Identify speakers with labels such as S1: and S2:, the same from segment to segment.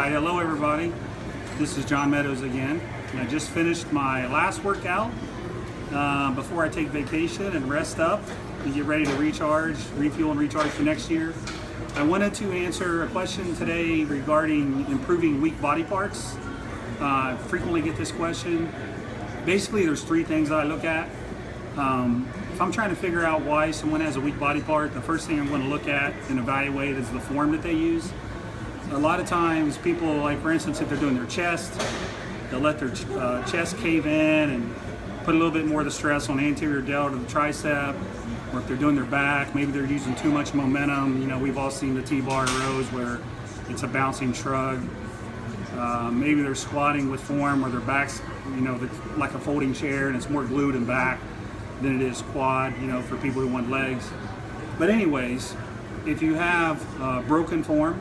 S1: Alright, hello everybody. This is John Meadows again. I just finished my last workout before I take vacation and rest up and get ready to recharge, refuel and recharge for next year. I wanted to answer a question today regarding improving weak body parts. I frequently get this question. Basically, there's three things that I look at. If I'm trying to figure out why someone has a weak body part, the first thing I'm going to look at and evaluate is the form that they use. A lot of times people, like for instance, if they're doing their chest, they'll let their chest cave in and put a little bit more of the stress on the anterior delt of the tricep. Or if they're doing their back, maybe they're using too much momentum. You know, we've all seen the T-bar rows where it's a bouncing shrug. Maybe they're squatting with form where their back's, you know, like a folding chair and it's more glued in back than it is quad, you know, for people who want legs. But anyways, if you have broken form,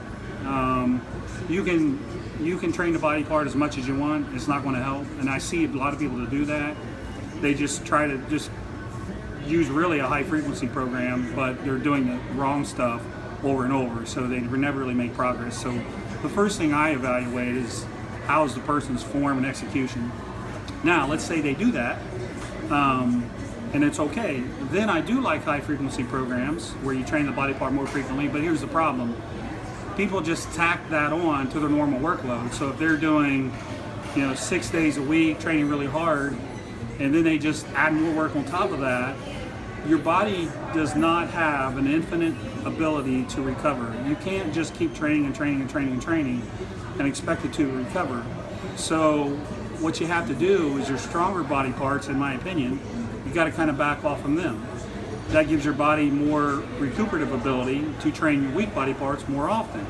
S1: you can train the body part as much as you want. It's not going to help, and I see a lot of people to do that. They just try to just use really a high frequency program, but they're doing the wrong stuff over and over, so they never really make progress. So the first thing I evaluate is how's the person's form and execution. Now, let's say they do that, and it's okay. Then I do like high frequency programs where you train the body part more frequently, but here's the problem. People just tack that on to their normal workload. So if they're doing, 6 days a week, training really hard, and then they just add more work on top of that, your body does not have an infinite ability to recover. You can't just keep training and training and training and training and expect it to recover. So what you have to do is your stronger body parts, in my opinion, you got to kind of back off from them. That gives your body more recuperative ability to train your weak body parts more often.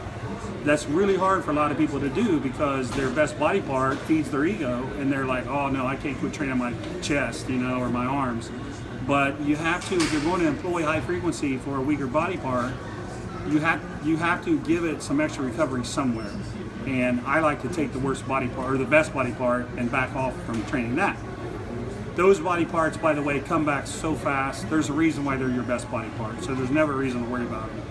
S1: That's really hard for a lot of people to do because their best body part feeds their ego, and they're like, oh no, I can't quit training my chest, or my arms. But you have to, if you're going to employ high frequency for a weaker body part, you have to give it some extra recovery somewhere. And I like to take the worst body part, or the best body part, and back off from training that. Those body parts, by the way, come back so fast. There's a reason why they're your best body part, so there's never a reason to worry about them.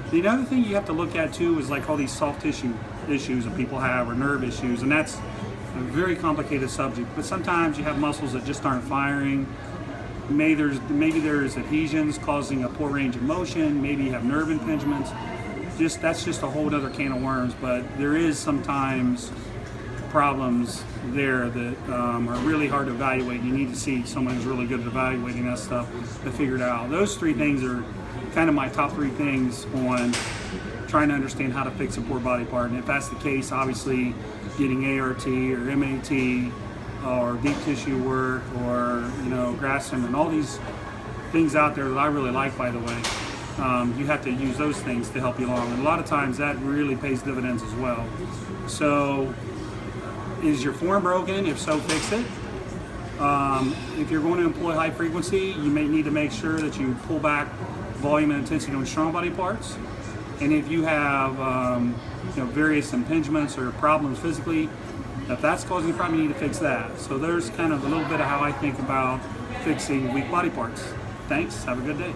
S1: The other thing you have to look at too is like all these soft tissue issues that people have, or nerve issues, and that's a very complicated subject. But sometimes you have muscles that just aren't firing. Maybe there's adhesions causing a poor range of motion. Maybe you have nerve impingements. That's just a whole other can of worms. But there is sometimes problems there that are really hard to evaluate. You need to see someone who's really good at evaluating that stuff to figure it out. Those three things are kind of my top three things on trying to understand how to fix a poor body part. And if that's the case, obviously getting ART or MAT or deep tissue work or Grassham and all these things out there that I really like, by the way, you have to use those things to help you along. And a lot of times that really pays dividends as well. So is your form broken? If so, fix it. If you're going to employ high frequency, you may need to make sure that you pull back volume and intensity on strong body parts. And if you have various impingements or problems physically, if that's causing a problem, you need to fix that. So there's kind of a little bit of how I think about fixing weak body parts. Thanks. Have a good day.